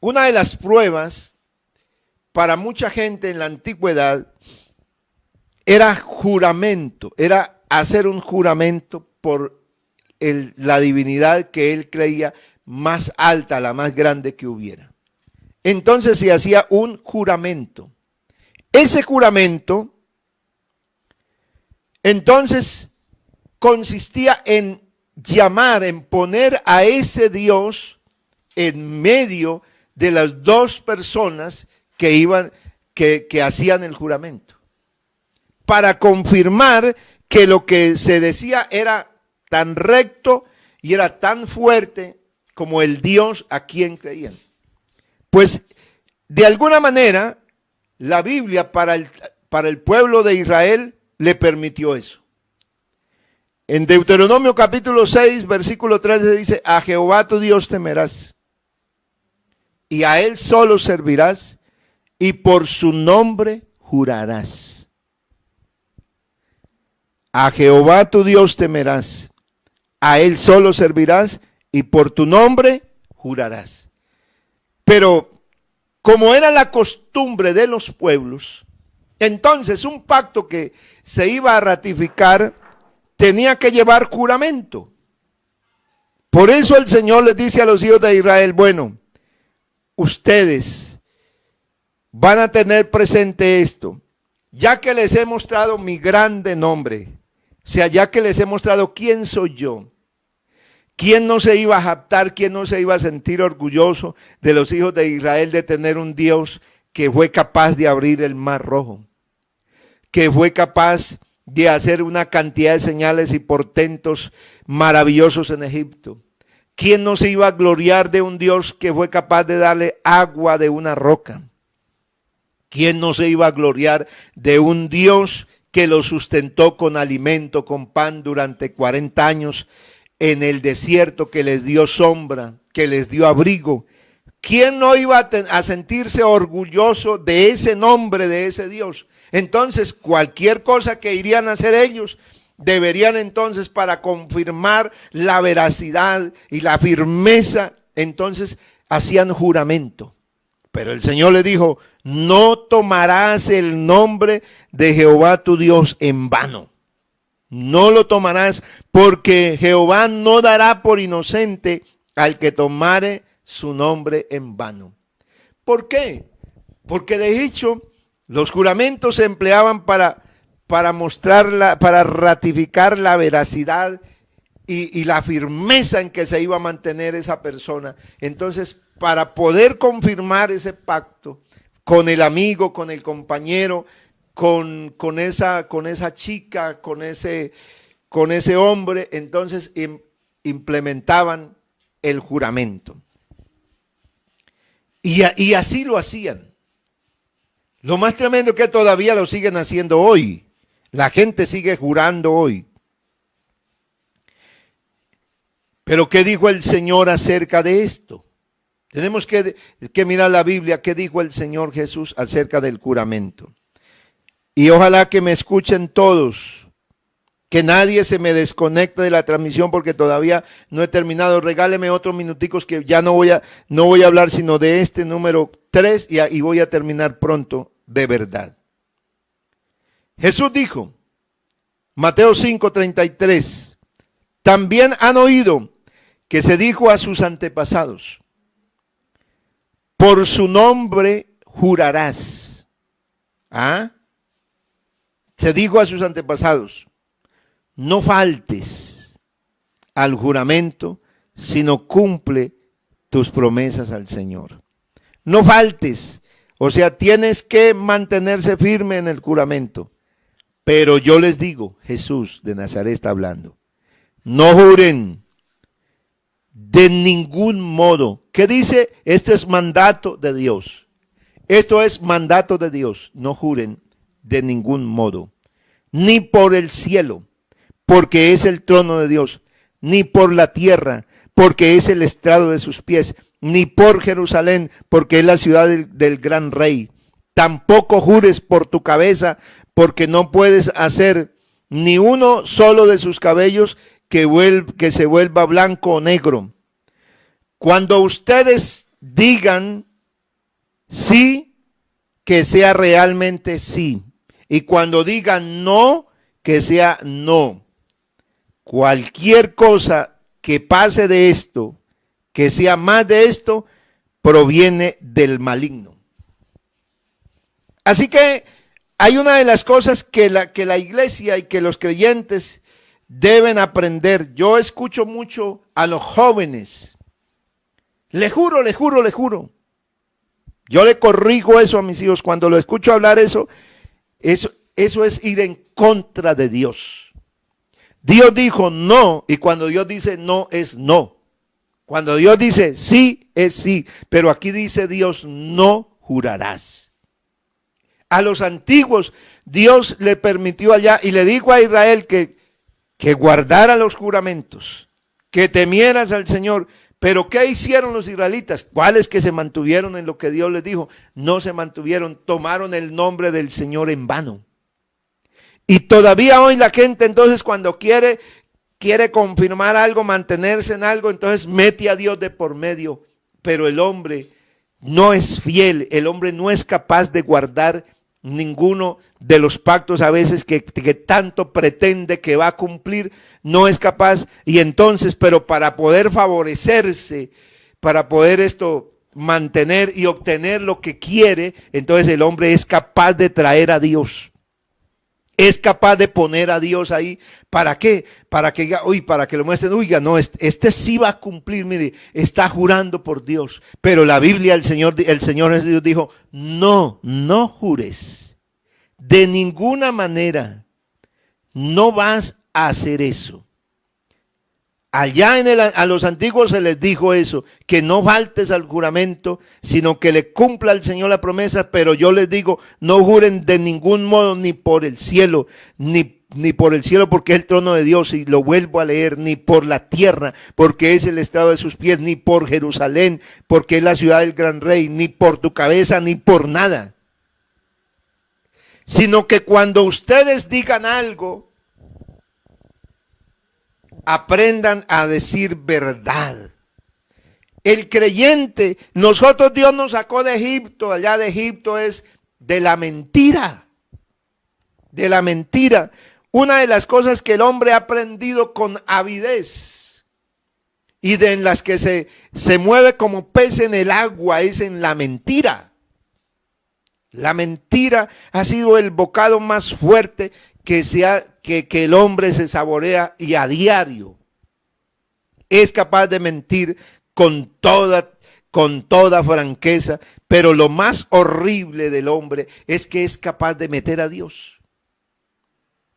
una de las pruebas para mucha gente en la antigüedad era juramento, era hacer un juramento por la divinidad que él creía más alta, la más grande que hubiera. Entonces se hacía un juramento. Ese juramento, entonces, consistía en llamar, en poner a ese Dios en medio de las dos personas que hacían el juramento, para confirmar que lo que se decía era tan recto y era tan fuerte como el Dios a quien creían. Pues, de alguna manera, la Biblia para el pueblo de Israel le permitió eso. En Deuteronomio capítulo 6, versículo 13 dice, a Jehová tu Dios temerás, y a Él solo servirás, y por su nombre jurarás. A Jehová tu Dios temerás, a Él solo servirás, y por tu nombre jurarás. Pero como era la costumbre de los pueblos, entonces un pacto que se iba a ratificar tenía que llevar juramento. Por eso el Señor les dice a los hijos de Israel, bueno, ustedes van a tener presente esto, ya que les he mostrado mi grande nombre, o sea, ya que les he mostrado quién soy yo. ¿Quién no se iba a jactar, quién no se iba a sentir orgulloso de los hijos de Israel de tener un Dios que fue capaz de abrir el mar rojo, que fue capaz de hacer una cantidad de señales y portentos maravillosos en Egipto? ¿Quién no se iba a gloriar de un Dios que fue capaz de darle agua de una roca? ¿Quién no se iba a gloriar de un Dios que lo sustentó con alimento, con pan durante 40 años en el desierto, que les dio sombra, que les dio abrigo? ¿Quién no iba a sentirse orgulloso de ese nombre, de ese Dios? Entonces, cualquier cosa que irían a hacer ellos, deberían entonces, para confirmar la veracidad y la firmeza, entonces hacían juramento. Pero el Señor le dijo, no tomarás el nombre de Jehová tu Dios en vano. No lo tomarás, porque Jehová no dará por inocente al que tomare su nombre en vano. ¿Por qué? Porque de hecho los juramentos se empleaban para mostrar, para ratificar la veracidad y la firmeza en que se iba a mantener esa persona. Entonces, para poder confirmar ese pacto con el amigo, con el compañero, con esa chica, con ese hombre, entonces implementaban el juramento. Y así lo hacían. Lo más tremendo es que todavía lo siguen haciendo hoy. La gente sigue jurando hoy. Pero ¿qué dijo el Señor acerca de esto? Tenemos que mirar la Biblia, qué dijo el Señor Jesús acerca del juramento. Y ojalá que me escuchen todos, que nadie se me desconecte de la transmisión porque todavía no he terminado. Regáleme otros minuticos que ya no voy a hablar sino de este número 3 y voy a terminar pronto de verdad. Jesús dijo, Mateo 5:33, también han oído que se dijo a sus antepasados, por su nombre jurarás. ¿Ah? Se dijo a sus antepasados, no faltes al juramento, sino cumple tus promesas al Señor. No faltes, o sea, tienes que mantenerse firme en el juramento. Pero yo les digo, Jesús de Nazaret está hablando, no juren de ningún modo. ¿Qué dice? Este es mandato de Dios. Esto es mandato de Dios. No juren de ningún modo. Ni por el cielo, porque es el trono de Dios. Ni por la tierra, porque es el estrado de sus pies. Ni por Jerusalén, porque es la ciudad del gran rey. Tampoco jures por tu cabeza, porque no puedes hacer ni uno solo de sus cabellos que se vuelva blanco o negro. Cuando ustedes digan sí, que sea realmente sí. Y cuando digan no, que sea no. Cualquier cosa que pase de esto, que sea más de esto, proviene del maligno. Así que hay una de las cosas que la iglesia y que los creyentes deben aprender. Yo escucho mucho a los jóvenes. Le juro, le juro, le juro. Yo le corrijo eso a mis hijos. Cuando lo escucho hablar eso es ir en contra de Dios. Dios dijo no, y cuando Dios dice no, es no. Cuando Dios dice sí, es sí. Pero aquí dice Dios, no jurarás. A los antiguos Dios le permitió allá y le dijo a Israel que guardara los juramentos, que temieras al Señor. Pero ¿qué hicieron los israelitas? ¿Cuáles que se mantuvieron en lo que Dios les dijo? No se mantuvieron, tomaron el nombre del Señor en vano. Y todavía hoy la gente entonces cuando quiere confirmar algo, mantenerse en algo, entonces mete a Dios de por medio. Pero el hombre no es fiel, el hombre no es capaz de guardar ninguno de los pactos a veces que tanto pretende que va a cumplir, no es capaz. Y entonces, pero para poder favorecerse, para poder mantener y obtener lo que quiere, entonces el hombre es capaz de traer a Dios. Es capaz de poner a Dios ahí. ¿Para qué? Para que lo muestren. Oiga, no, este sí va a cumplir, mire, está jurando por Dios. Pero la Biblia, el Señor Dios dijo, no jures. De ninguna manera. No vas a hacer eso. Allá a los antiguos se les dijo eso, que no faltes al juramento, sino que le cumpla al Señor la promesa, pero yo les digo, no juren de ningún modo, ni por el cielo, ni por el cielo porque es el trono de Dios, y lo vuelvo a leer, ni por la tierra, porque es el estrado de sus pies, ni por Jerusalén, porque es la ciudad del gran rey, ni por tu cabeza, ni por nada. Sino que cuando ustedes digan algo, aprendan a decir verdad. El creyente, nosotros Dios nos sacó de Egipto, allá de Egipto es de la mentira. De la mentira. Una de las cosas que el hombre ha aprendido con avidez y en las que se mueve como pez en el agua es en la mentira. La mentira ha sido el bocado más fuerte que el hombre se saborea y a diario. Es capaz de mentir con toda franqueza, pero lo más horrible del hombre es que es capaz de meter a Dios.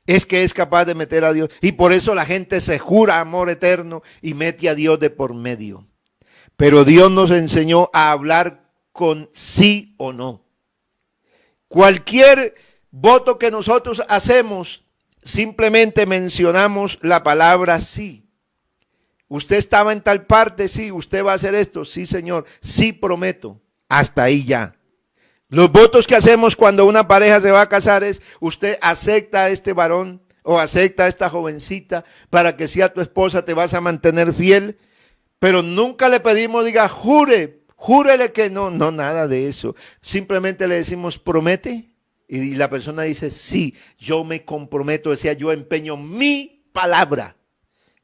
Es que es capaz de meter a Dios. Y por eso la gente se jura amor eterno y mete a Dios de por medio. Pero Dios nos enseñó a hablar con sí o no. Cualquier voto que nosotros hacemos, simplemente mencionamos la palabra sí. Usted estaba en tal parte, sí, usted va a hacer esto, sí, Señor, sí prometo. Hasta ahí ya. Los votos que hacemos cuando una pareja se va a casar es, usted acepta a este varón o acepta a esta jovencita para que sea tu esposa, te vas a mantener fiel. Pero nunca le pedimos, diga, júrele que no, no, nada de eso. Simplemente le decimos, promete. Y la persona dice, sí, yo me comprometo, decía, yo empeño mi palabra.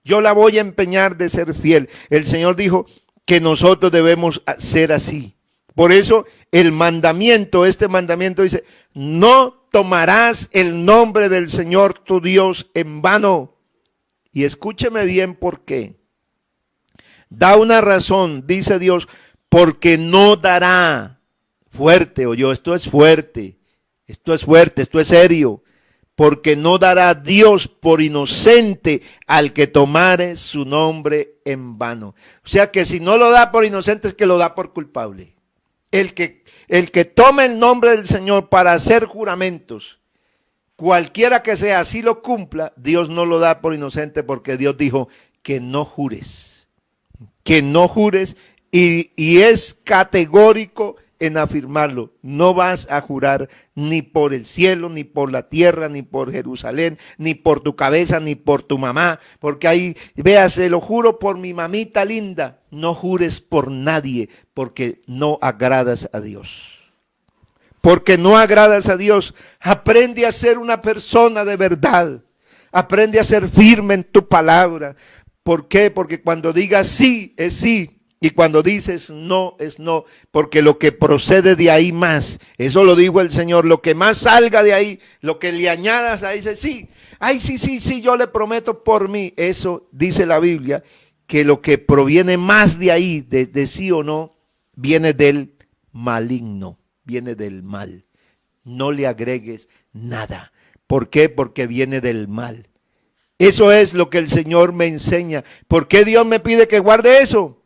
Yo la voy a empeñar de ser fiel. El Señor dijo que nosotros debemos ser así. Por eso el mandamiento, este mandamiento dice, no tomarás el nombre del Señor tu Dios en vano. Y escúcheme bien por qué. Da una razón, dice Dios, porque no dará. Fuerte, oyó, esto es fuerte, esto es fuerte, esto es serio. Porque no dará Dios por inocente al que tomare su nombre en vano. O sea que si no lo da por inocente es que lo da por culpable. El que tome el nombre del Señor para hacer juramentos, cualquiera que sea, así lo cumpla, Dios no lo da por inocente porque Dios dijo que no jures. Que no jures y es categórico en afirmarlo. No vas a jurar ni por el cielo, ni por la tierra, ni por Jerusalén, ni por tu cabeza, ni por tu mamá. Porque ahí, veas, se lo juro por mi mamita linda. No jures por nadie, porque no agradas a Dios. Porque no agradas a Dios. Aprende a ser una persona de verdad. Aprende a ser firme en tu palabra. ¿Por qué? Porque cuando digas sí, es sí. Y cuando dices no, es no, porque lo que procede de ahí más, eso lo dijo el Señor, lo que más salga de ahí, lo que le añadas ahí, dice sí, ay, sí, yo le prometo por mí. Eso dice la Biblia, que lo que proviene más de ahí, de sí o no, viene del maligno, viene del mal. No le agregues nada. ¿Por qué? Porque viene del mal. Eso es lo que el Señor me enseña. ¿Por qué Dios me pide que guarde eso?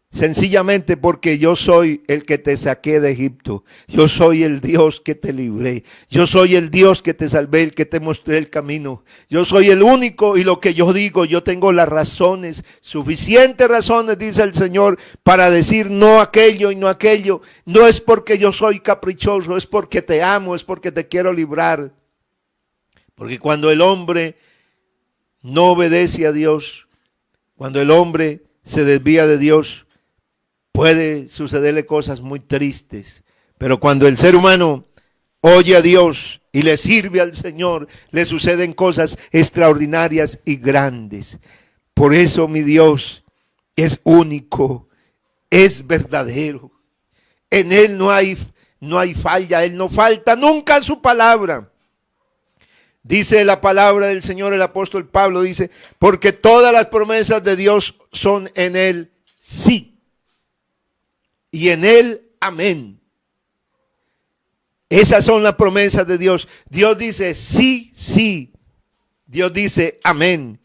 Sencillamente porque yo soy el que te saqué de Egipto. Yo soy el Dios que te libré. Yo soy el Dios que te salvé, el que te mostré el camino. Yo soy el único y lo que yo digo, yo tengo las razones, suficientes razones, dice el Señor, para decir no aquello y no aquello. No es porque yo soy caprichoso, es porque te amo, es porque te quiero librar. Porque cuando el hombre no obedece a Dios, cuando el hombre se desvía de Dios, puede sucederle cosas muy tristes, pero cuando el ser humano oye a Dios y le sirve al Señor, le suceden cosas extraordinarias y grandes. Por eso mi Dios es único, es verdadero. En Él no hay falla, Él no falta nunca a su palabra. Dice la palabra del Señor, el apóstol Pablo dice, porque todas las promesas de Dios son en Él sí. Y en Él, amén. Esas son las promesas de Dios. Dios dice sí, sí. Dios dice amén.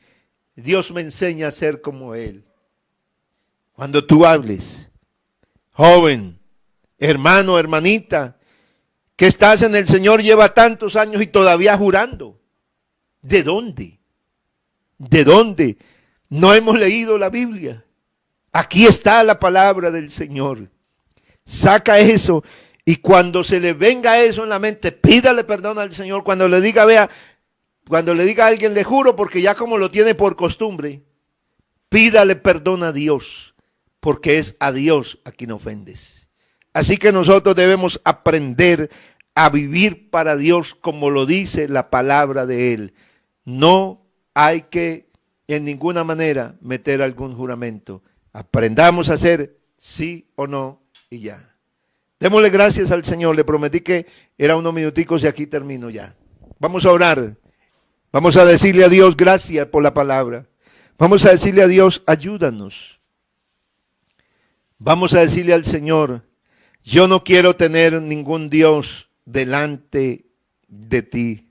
Dios me enseña a ser como Él. Cuando tú hables, joven, hermano, hermanita, que estás en el Señor, lleva tantos años y todavía jurando. ¿De dónde? ¿De dónde? No hemos leído la Biblia. Aquí está la palabra del Señor. Saca eso y cuando se le venga eso en la mente, pídale perdón al Señor. Cuando le diga, vea, cuando le diga a alguien, le juro, porque ya como lo tiene por costumbre, pídale perdón a Dios, porque es a Dios a quien ofendes. Así que nosotros debemos aprender a vivir para Dios como lo dice la palabra de Él. No hay que en ninguna manera meter algún juramento. Aprendamos a hacer sí o no y ya. Démosle gracias al Señor. Le prometí que era unos minuticos y aquí termino ya. Vamos a orar. Vamos a decirle a Dios gracias por la palabra. Vamos a decirle a Dios ayúdanos. Vamos a decirle al Señor, yo no quiero tener ningún Dios delante de ti.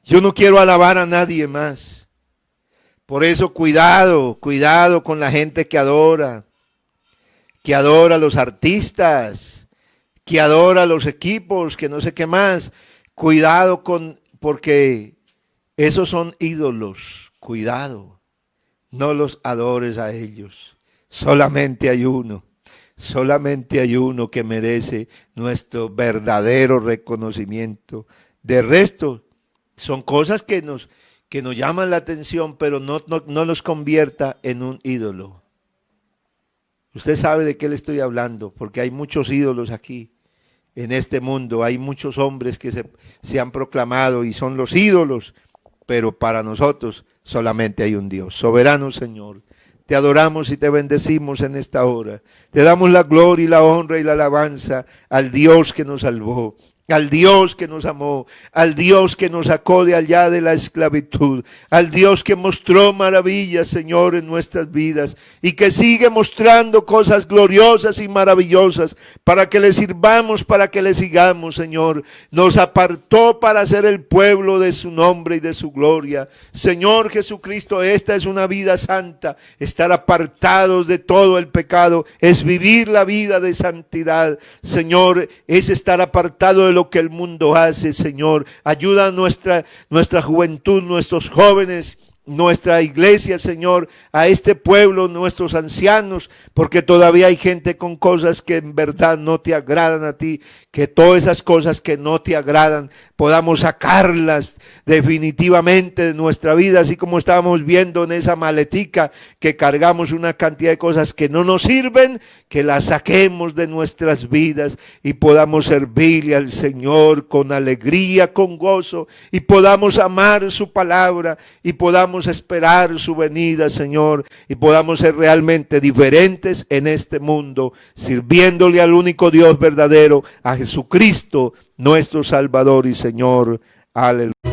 Yo no quiero alabar a nadie más. Por eso cuidado con la gente que adora a los artistas, que adora a los equipos, que no sé qué más. Cuidado porque esos son ídolos. Cuidado. no los adores a ellos. Solamente hay uno que merece nuestro verdadero reconocimiento. De resto, son cosas que nos llaman la atención, pero no los convierta en un ídolo. Usted sabe de qué le estoy hablando, porque hay muchos ídolos aquí. En este mundo hay muchos hombres que se han proclamado y son los ídolos, pero para nosotros solamente hay un Dios. Soberano Señor, te adoramos y te bendecimos en esta hora. Te damos la gloria y la honra y la alabanza al Dios que nos salvó, al Dios que nos amó, al Dios que nos sacó de allá de la esclavitud, al Dios que mostró maravillas, Señor, en nuestras vidas y que sigue mostrando cosas gloriosas y maravillosas para que le sirvamos, para que le sigamos, Señor. Nos apartó para ser el pueblo de su nombre y de su gloria. Señor Jesucristo, esta es una vida santa. Estar apartados de todo el pecado es vivir la vida de santidad. Señor, es estar apartado de lo que el mundo hace, Señor. Ayuda a nuestra juventud, nuestros jóvenes, nuestra iglesia, Señor, a este pueblo, nuestros ancianos, porque todavía hay gente con cosas que en verdad no te agradan a ti, que todas esas cosas que no te agradan podamos sacarlas definitivamente de nuestra vida, así como estábamos viendo en esa maletica que cargamos una cantidad de cosas que no nos sirven, que las saquemos de nuestras vidas y podamos servirle al Señor con alegría, con gozo, y podamos amar su palabra y podamos esperar su venida, Señor, y podamos ser realmente diferentes en este mundo, sirviéndole al único Dios verdadero, a Jesucristo, nuestro Salvador y Señor. Aleluya.